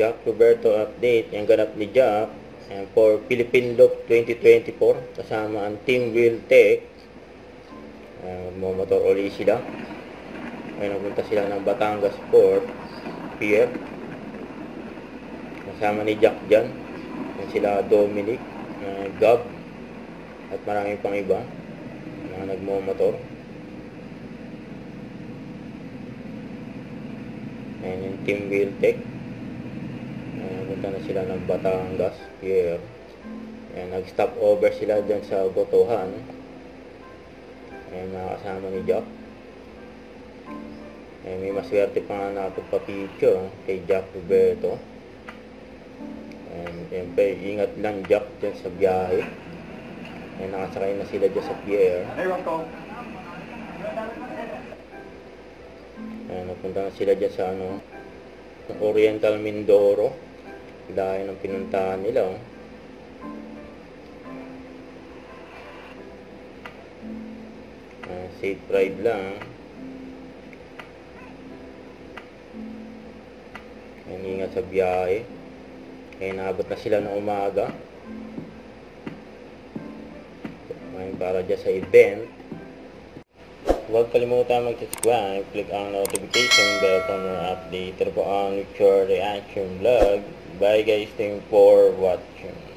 Jack Roberto update. Yung ganap ni Jack for Philippine Loop 2024 kasama ang Team Wheel Tech. Magmomotor uli sila. Ay napunta sila ng Batangas Port Pier. Kasama ni Jack dyan. Yan sila Dominic, Gab, at maraming pang iba na nagmomotor. Ayan yung Team Wheel Tech. Punta na sila ng Batangas Pier. Ayan, nag-stop over sila dyan sa Botohan. Ayan, nakasama ni Jack. Ayan, may maswerte pa nga nakapagpa-picture kay Jack Roberto. Ayan, siyempre, ingat lang Jack dyan sa biyahe. Ayan, nakasakay na sila dyan sa pier. Ayan, napunta na sila dyan sa Oriental Mindoro. Dahil ng pinuntahan nila. Safe ride lang. Ayan, ingat sa biyahe. Ayan, naabot na sila ng umaga. Ayan, para dyan sa event. Huwag kalimutan mag-subscribe, click ang notification bell for more update. Ito po ang Pure Reaction Vlog. Bye guys, thank you for watching.